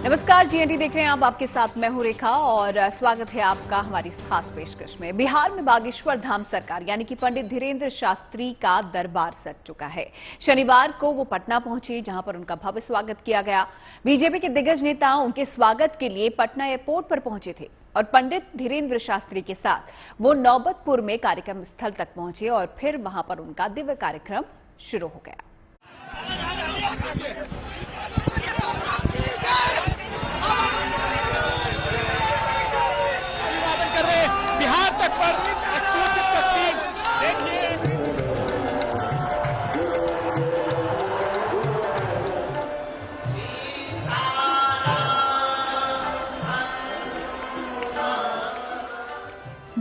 नमस्कार, जीएनटी देख रहे हैं आप। आपके साथ मैं हूं रेखा और स्वागत है आपका हमारी इस खास पेशकश में। बिहार में बागेश्वर धाम सरकार यानी कि पंडित धीरेन्द्र शास्त्री का दरबार सज चुका है। शनिवार को वो पटना पहुंचे, जहां पर उनका भव्य स्वागत किया गया। बीजेपी के दिग्गज नेता उनके स्वागत के लिए पटना एयरपोर्ट पर पहुंचे थे और पंडित धीरेन्द्र शास्त्री के साथ वो नौबतपुर में कार्यक्रम स्थल तक पहुंचे और फिर वहां पर उनका दिव्य कार्यक्रम शुरू हो गया। बिहार तक पर एक्सक्लूसिव तस्वीर देखिए।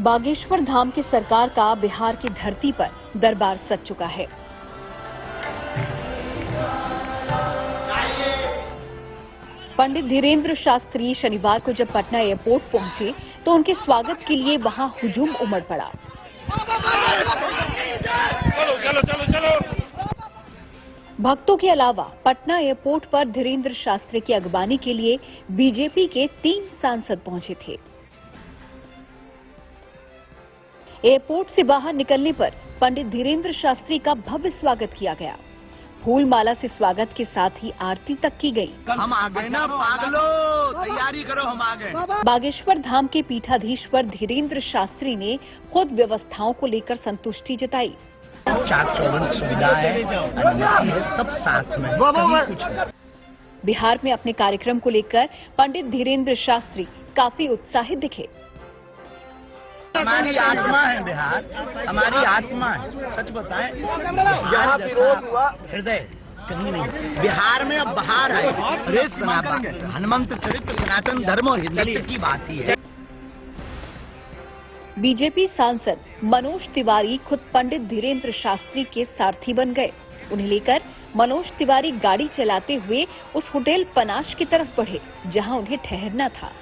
बागेश्वर धाम की सरकार का बिहार की धरती पर दरबार सज चुका है। पंडित धीरेन्द्र शास्त्री शनिवार को जब पटना एयरपोर्ट पहुंचे तो उनके स्वागत के लिए वहां हुजूम उमड़ पड़ा। चलो। भक्तों के अलावा पटना एयरपोर्ट पर धीरेन्द्र शास्त्री की अगवानी के लिए बीजेपी के 3 सांसद पहुंचे थे। एयरपोर्ट से बाहर निकलने पर पंडित धीरेन्द्र शास्त्री का भव्य स्वागत किया गया। फूल माला से स्वागत के साथ ही आरती तक की गई। हम आ गए ना पागलो, तैयारी करो, हम आ गए। बागेश्वर धाम के पीठाधीश्वर धीरेन्द्र शास्त्री ने खुद व्यवस्थाओं को लेकर संतुष्टि जताई। 454 सुविधा है, अनुमति है, सब साथ में, कुछ। बिहार में अपने कार्यक्रम को लेकर पंडित धीरेन्द्र शास्त्री काफी उत्साहित दिखे। हमारी आत्मा है बिहार, हमारी आत्मा है। सच बताएं, हृदय कहीं नहीं। बिहार में अब बाहर है। हनुमंत चरित्र, सनातन धर्म और हिंदुत्व की बात ही है। बीजेपी सांसद मनोज तिवारी खुद पंडित धीरेन्द्र शास्त्री के सारथी बन गए। उन्हें लेकर मनोज तिवारी गाड़ी चलाते हुए उस होटल पनाश की तरफ बढ़े जहां उन्हें ठहरना था।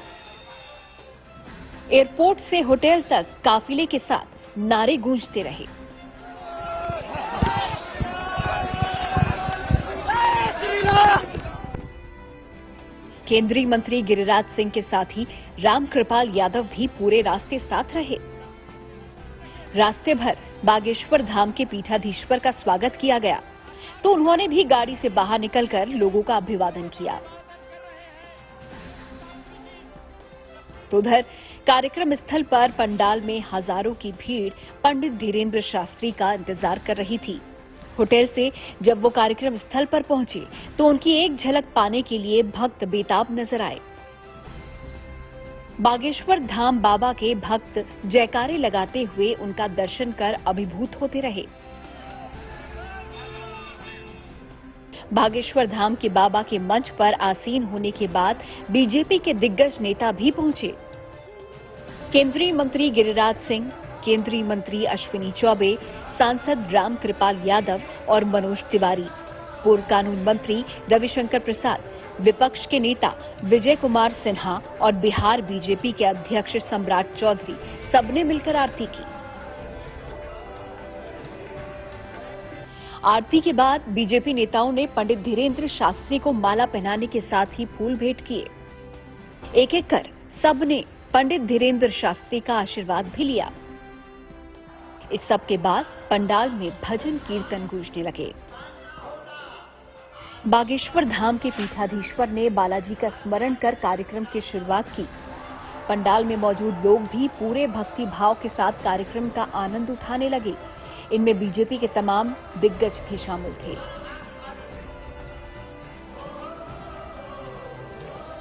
एयरपोर्ट से होटल तक काफिले के साथ नारे गूंजते रहे। केंद्रीय मंत्री गिरिराज सिंह के साथ ही रामकृपाल यादव भी पूरे रास्ते साथ रहे। रास्ते भर बागेश्वर धाम के पीठाधीश्वर का स्वागत किया गया तो उन्होंने भी गाड़ी से बाहर निकलकर लोगों का अभिवादन किया। तो उधर कार्यक्रम स्थल पर पंडाल में हजारों की भीड़ पंडित धीरेन्द्र शास्त्री का इंतजार कर रही थी। होटल से जब वो कार्यक्रम स्थल पर पहुंचे तो उनकी एक झलक पाने के लिए भक्त बेताब नजर आए। बागेश्वर धाम बाबा के भक्त जयकारे लगाते हुए उनका दर्शन कर अभिभूत होते रहे। बागेश्वर धाम के बाबा के मंच पर आसीन होने के बाद बीजेपी के दिग्गज नेता भी पहुंचे। केंद्रीय मंत्री गिरिराज सिंह, केंद्रीय मंत्री अश्विनी चौबे, सांसद रामकृपाल यादव और मनोज तिवारी, पूर्व कानून मंत्री रविशंकर प्रसाद, विपक्ष के नेता विजय कुमार सिन्हा और बिहार बीजेपी के अध्यक्ष सम्राट चौधरी सबने मिलकर आरती की। आरती के बाद बीजेपी नेताओं ने पंडित धीरेन्द्र शास्त्री को माला पहनाने के साथ ही फूल भेंट किए। एक एक कर सबने पंडित धीरेन्द्र शास्त्री का आशीर्वाद भी लिया। इस सब के बाद पंडाल में भजन कीर्तन गूंजने लगे। बागेश्वर धाम के पीठाधीश्वर ने बालाजी का स्मरण कर कार्यक्रम की शुरुआत की। पंडाल में मौजूद लोग भी पूरे भक्ति भाव के साथ कार्यक्रम का आनंद उठाने लगे। इनमें बीजेपी के तमाम दिग्गज भी शामिल थे।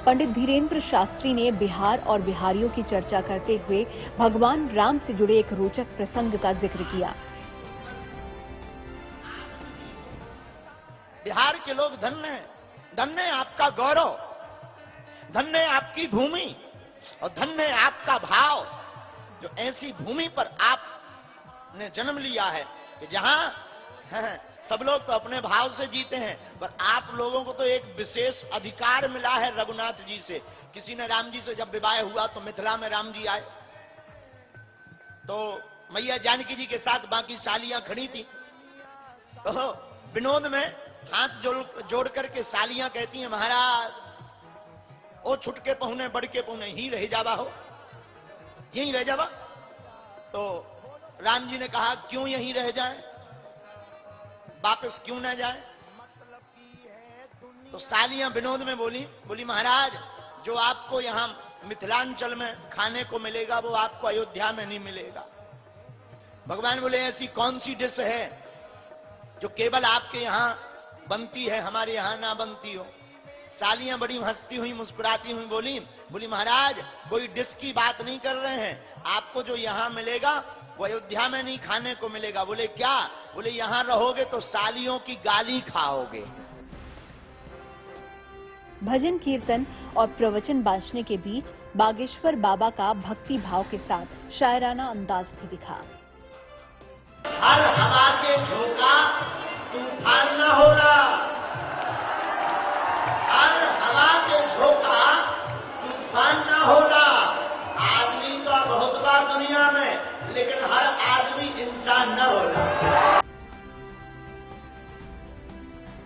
पंडित धीरेन्द्र शास्त्री ने बिहार और बिहारियों की चर्चा करते हुए भगवान राम से जुड़े एक रोचक प्रसंग का जिक्र किया। बिहार के लोग धन्य हैं, धन्य है आपका गौरव, धन्य है आपकी भूमि और धन्य है आपका भाव, जो ऐसी भूमि पर आपने जन्म लिया है कि जहां सब लोग तो अपने भाव से जीते हैं, पर आप लोगों को तो एक विशेष अधिकार मिला है रघुनाथ जी से। किसी ने राम जी से जब विवाह हुआ तो मिथिला में राम जी आए, तो मैया जानकी जी के साथ बाकी सालियां खड़ी थी। तो विनोद में हाथ जोड़ करके सालियां कहती हैं, महाराज ओ छुटके पहुने बड़के पहुने ही रह जावा हो, यहीं रह जावा। तो राम जी ने कहा क्यों यहीं रह जाए, वापस क्यों ना जाए। तो सालियां विनोद में बोली महाराज जो आपको यहां मिथिलांचल में खाने को मिलेगा वो आपको अयोध्या में नहीं मिलेगा। भगवान बोले ऐसी कौन सी डिश है जो केवल आपके यहां बनती है, हमारे यहां ना बनती हो। सालियां बड़ी हंसती हुई मुस्कुराती हुई बोली महाराज कोई डिश की बात नहीं कर रहे हैं, आपको जो यहां मिलेगा वो अयोध्या में नहीं खाने को मिलेगा। बोले क्या? बोले यहां रहोगे तो सालियों की गाली खाओगे। भजन कीर्तन और प्रवचन बांटने के बीच बागेश्वर बाबा का भक्ति भाव के साथ शायराना अंदाज भी दिखा। हर हवा के झोंका तूफान न होला, हर हवा के झोंका तूफान न होला। आदमी का बहुत बा दुनिया में, लेकिन हर आदमी इंसान न होला।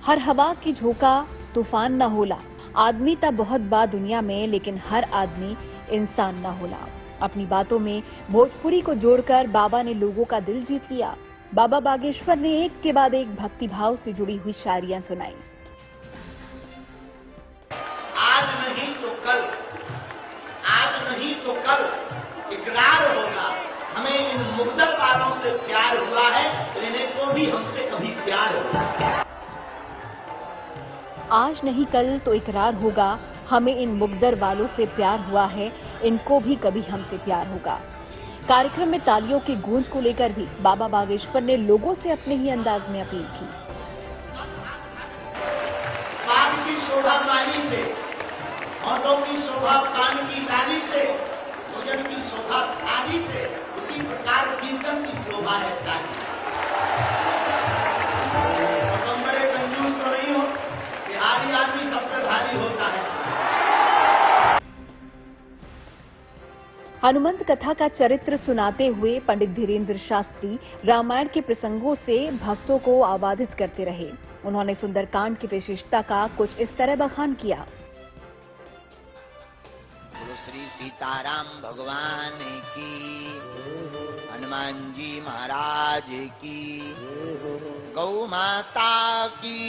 हर हवा की झोंका तूफान न होला, आदमी ता बहुत बा दुनिया में, लेकिन हर आदमी इंसान न होला। अपनी बातों में भोजपुरी को जोड़कर बाबा ने लोगों का दिल जीत लिया। बाबा बागेश्वर ने एक के बाद एक भक्ति भाव से जुड़ी हुई शायरियां सुनाई। आज नहीं तो कल, आज नहीं तो कल इकरार होगा, हमें इन मुकद्दर वालों से प्यार हुआ है, इन्हें को भी हमसे कभी प्यार होगा। आज नहीं कल तो इकरार होगा, हमें इन मुकद्दर वालों से प्यार हुआ है, इनको भी कभी हमसे प्यार होगा। कार्यक्रम में तालियों की गूंज को लेकर भी बाबा बागेश्वर ने लोगों से अपने ही अंदाज में अपील की। कान की शोभा माली से, होठों की शोभा कान की लाली से, भोजन की शोभा थाली से, उसी प्रकार कीर्तन की शोभा है ताली। तुम बड़े कंजूस तो नहीं हो, बिहारी आदमी सबसे भारी होता है। हनुमंत कथा का चरित्र सुनाते हुए पंडित धीरेन्द्र शास्त्री रामायण के प्रसंगों से भक्तों को आवादित करते रहे। उन्होंने सुंदरकांड की विशेषता का कुछ इस तरह बखान किया। श्री सीताराम भगवान की, हनुमान जी महाराज की, गौ माता की।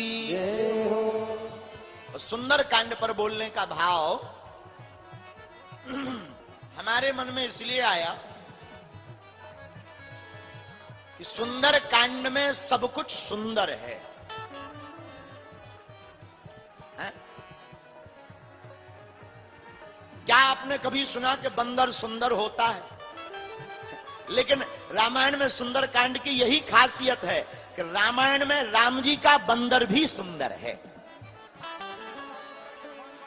सुंदरकांड पर बोलने का भाव हमारे मन में इसलिए आया कि सुंदरकांड में सब कुछ सुंदर है, हैं? क्या आपने कभी सुना कि बंदर सुंदर होता है? लेकिन रामायण में सुंदरकांड की यही खासियत है कि रामायण में राम जी का बंदर भी सुंदर है,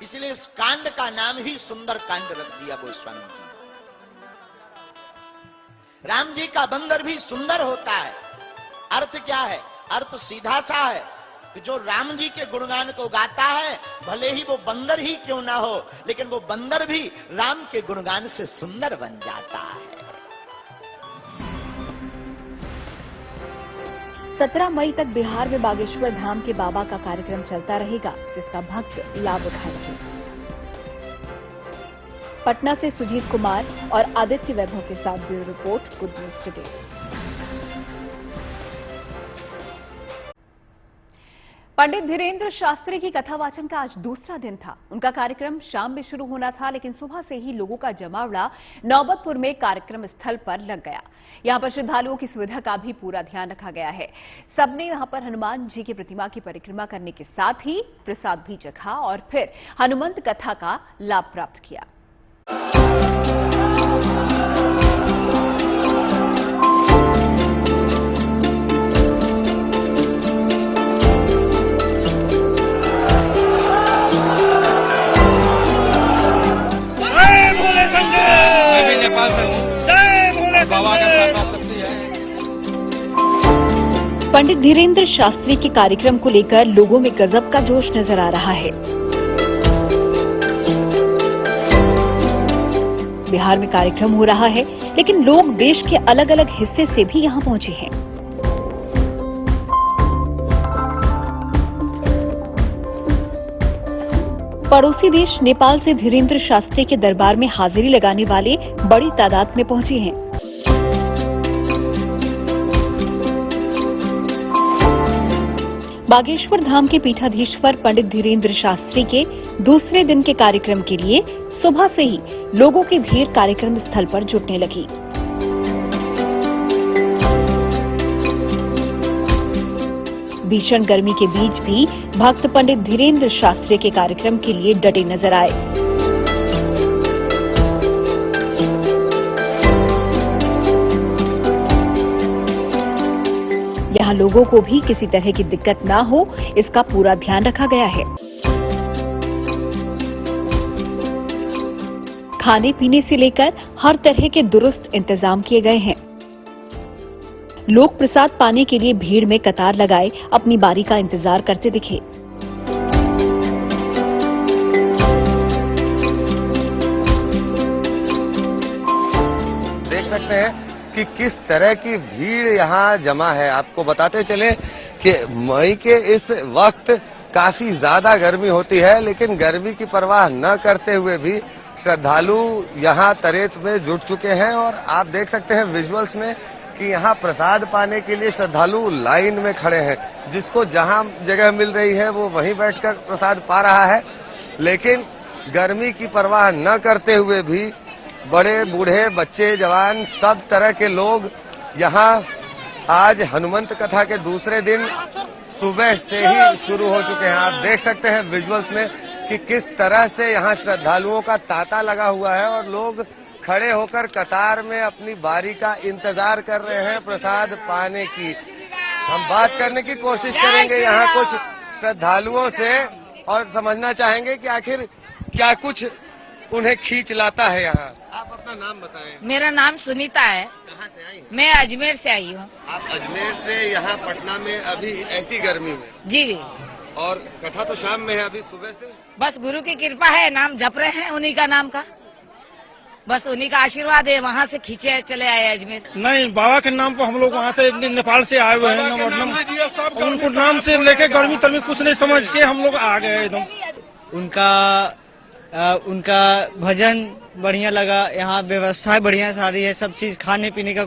इसलिए इस कांड का नाम ही सुंदरकांड रख दिया गोस्वामी जी। राम जी का बंदर भी सुंदर होता है। अर्थ क्या है? अर्थ सीधा सा है कि जो राम जी के गुणगान को गाता है, भले ही वो बंदर ही क्यों ना हो, लेकिन वो बंदर भी राम के गुणगान से सुंदर बन जाता है। 17 मई तक बिहार में बागेश्वर धाम के बाबा का कार्यक्रम चलता रहेगा, जिसका भक्त लाभ उठाएंगे। पटना से सुजीत कुमार और आदित्य वैभव के साथ bureau report, good news today. Pandit Dhirendra Shastri की कथावाचन का आज दूसरा दिन था। उनका कार्यक्रम शाम में शुरू होना था, लेकिन सुबह से ही लोगों का जमावड़ा नौबतपुर में कार्यक्रम स्थल पर लग गया। यहां पर श्रद्धालुओं की सुविधा का भी पूरा ध्यान रखा गया है। सबने यहां पर हनुमान जी की प्रतिमा की परिक्रमा करने के साथ ही प्रसाद भी चखा और फिर हनुमंत कथा का लाभ प्राप्त किया। पंडित धीरेन्द्र शास्त्री के कार्यक्रम को लेकर लोगों में गजब का जोश नजर आ रहा है। बिहार में कार्यक्रम हो रहा है, लेकिन लोग देश के अलग अलग हिस्से से भी यहां पहुंचे हैं। पड़ोसी देश नेपाल से धीरेन्द्र शास्त्री के दरबार में हाजिरी लगाने वाले बड़ी तादाद में पहुंचे हैं। बागेश्वर धाम के पीठाधीश्वर पंडित धीरेन्द्र शास्त्री के दूसरे दिन के कार्यक्रम के लिए सुबह से ही लोगों की भीड़ कार्यक्रम स्थल पर जुटने लगी। भीषण गर्मी के बीच भी भक्त पंडित धीरेन्द्र शास्त्री के कार्यक्रम के लिए डटे नजर आए। यहाँ लोगों को भी किसी तरह की दिक्कत ना हो, इसका पूरा ध्यान रखा गया है। खाने पीने से लेकर हर तरह के दुरुस्त इंतजाम किए गए हैं। लोग प्रसाद पाने के लिए भीड़ में कतार लगाए अपनी बारी का इंतजार करते दिखे। देख सकते हैं कि किस तरह की भीड़ यहाँ जमा है। आपको बताते चले कि मई के इस वक्त काफी ज्यादा गर्मी होती है, लेकिन गर्मी की परवाह न करते हुए भी श्रद्धालु यहाँ तरेत में जुट चुके हैं। और आप देख सकते हैं विजुअल्स में कि यहाँ प्रसाद पाने के लिए श्रद्धालु लाइन में खड़े हैं। जिसको जहां जगह मिल रही है वो वहीं बैठकर प्रसाद पा रहा है, लेकिन गर्मी की परवाह न करते हुए भी बड़े बूढ़े बच्चे जवान सब तरह के लोग यहाँ आज हनुमंत कथा के दूसरे दिन सुबह से ही शुरू हो चुके हैं। आप देख सकते हैं विजुअल्स में कि किस तरह से यहाँ श्रद्धालुओं का तांता लगा हुआ है और लोग खड़े होकर कतार में अपनी बारी का इंतजार कर रहे हैं प्रसाद पाने की। हम बात करने की कोशिश करेंगे यहाँ कुछ श्रद्धालुओं से और समझना चाहेंगे कि आखिर क्या कुछ उन्हें खींच लाता है यहाँ। आप अपना नाम बताएं। मेरा नाम सुनीता है। कहाँ से आई हैं? मैं अजमेर से आई हूँ। आप अजमेर से यहाँ पटना में अभी ऐसी गर्मी में? जी। और कथा तो शाम में है, अभी सुबह से बस गुरु की कृपा है, नाम जप रहे हैं उन्हीं का नाम का, बस उन्हीं का आशीर्वाद है। वहाँ से खींचे चले आए अजमेर। नहीं, बाबा के नाम पर हम लोग वहाँ से नेपाल से आए हुए हैं। उनको नाम से लेके गर्मी तरमी कुछ नहीं समझ के हम लोग आ गए एकदम। उनका भजन बढ़िया लगा, यहाँ व्यवस्था बढ़िया सारी है, सब चीज खाने पीने का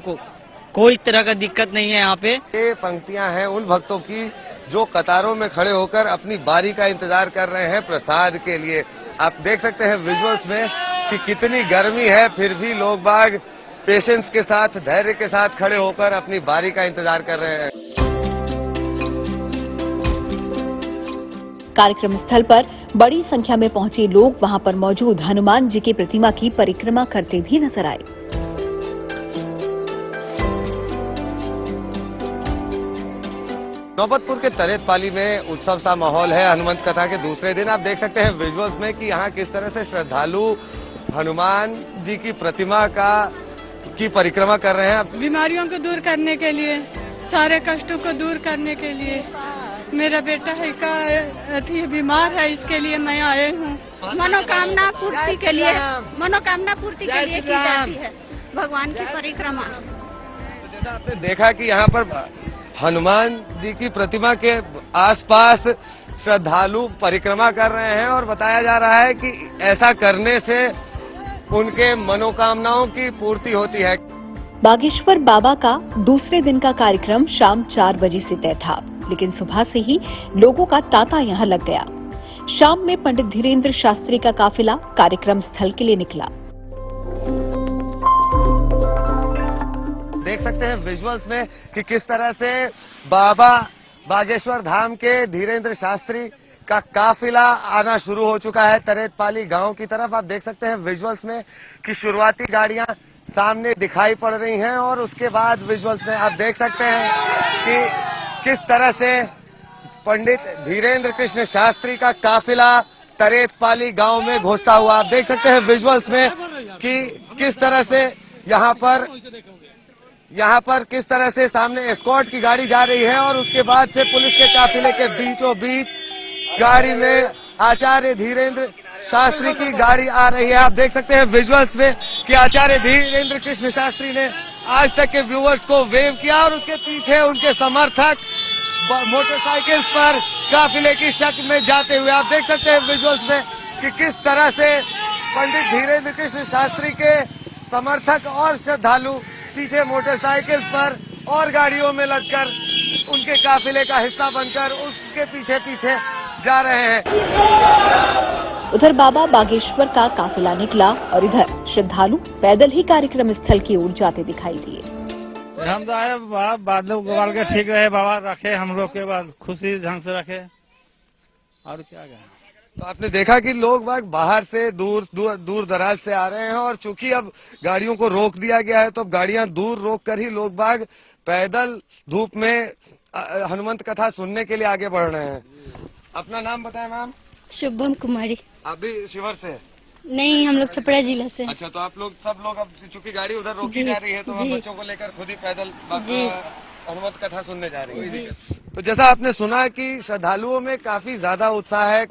कोई तरह का दिक्कत नहीं है यहाँ पे। ये पंक्तियां हैं उन भक्तों की जो कतारों में खड़े होकर अपनी बारी का इंतजार कर रहे हैं प्रसाद के लिए। आप देख सकते हैं विजुअल्स में कि कितनी गर्मी है, फिर भी लोग बाग पेशेंस के साथ, धैर्य के साथ खड़े होकर अपनी बारी का इंतजार कर रहे हैं। कार्यक्रम स्थल पर बड़ी संख्या में पहुंचे लोग वहां पर मौजूद हनुमान जी की प्रतिमा की परिक्रमा करते भी नजर आए। नौबतपुर के तरेतपाली में उत्सव सा माहौल है हनुमंत कथा के दूसरे दिन। आप देख सकते हैं विजुअल्स में कि यहाँ किस तरह से श्रद्धालु हनुमान जी की प्रतिमा की परिक्रमा कर रहे हैं। बीमारियों को दूर करने के लिए, सारे कष्टों को दूर करने के लिए। मेरा बेटा है का बीमार है, इसके लिए मैं आए हूँ। मनोकामना पूर्ति के लिए की जाती है भगवान की परिक्रमा। जैसा आपने देखा कि यहाँ पर हनुमान जी की प्रतिमा के आसपास श्रद्धालु परिक्रमा कर रहे हैं और बताया जा रहा है कि ऐसा करने से उनके मनोकामनाओं की पूर्ति होती है। बागेश्वर बाबा का दूसरे दिन का कार्यक्रम शाम 4 बजे से तय था, लेकिन सुबह से ही लोगों का तांता यहां लग गया। शाम में पंडित धीरेन्द्र शास्त्री का काफिला कार्यक्रम स्थल के लिए निकला। देख सकते हैं विजुअल्स में कि किस तरह से बाबा बागेश्वर धाम के धीरेन्द्र शास्त्री का काफिला आना शुरू हो चुका है तरेतपाली गांव की तरफ। आप देख सकते हैं विजुअल्स में कि शुरुआती गाड़ियां सामने दिखाई पड़ रही हैं और उसके बाद विजुअल्स में आप देख सकते हैं कि किस तरह से पंडित धीरेन्द्र कृष्ण शास्त्री का काफिला तरेतपाली गांव में घुसता हुआ। आप देख सकते हैं विजुअल्स में कि किस तरह से यहाँ पर किस तरह से सामने एस्कॉर्ट की गाड़ी जा रही है और उसके बाद से पुलिस के काफिले के बीचों बीच गाड़ी में आचार्य धीरेन्द्र शास्त्री की गाड़ी आ रही है। आप देख सकते हैं विजुअल्स में कि आचार्य धीरेन्द्र कृष्ण शास्त्री ने आज तक के व्यूअर्स को वेव किया और उसके पीछे उनके समर्थक मोटरसाइकिल्स पर काफिले की शक्ल में जाते हुए। आप देख सकते हैं विजुअल्स में कि किस तरह से पंडित धीरेन्द्र कृष्ण शास्त्री के समर्थक और श्रद्धालु पीछे मोटरसाइकिल पर और गाड़ियों में लगकर उनके काफिले का हिस्सा बनकर उसके पीछे पीछे जा रहे हैं। उधर बाबा बागेश्वर का काफिला निकला और इधर श्रद्धालु पैदल ही कार्यक्रम स्थल की ओर जाते दिखाई दिए। हम तो आए बादल गोपाल के ठीक रहे, बाबा रखे हम लोग के बाद खुशी ढंग से रखे, और क्या कहें। तो आपने देखा कि लोग बाहर से दूर दराज से आ रहे हैं और चूंकि अब गाड़ियों को रोक दिया गया है तो अब गाड़ियां दूर रोक कर ही लोग पैदल धूप में हनुमंत कथा सुनने के लिए आगे बढ़ रहे हैं। अपना नाम बताएं मैम। शुभम कुमारी। आप भी शिवर से? नहीं, हम लोग छपरा जिला से। अच्छा, तो आप लोग सब लोग अब चूंकि गाड़ी उधर रोकी जा रही है तो हम बच्चों को लेकर खुद ही पैदल हनुमंत कथा सुनने जा रही है। तो जैसा आपने सुना कि श्रद्धालुओं में काफी ज्यादा उत्साह है।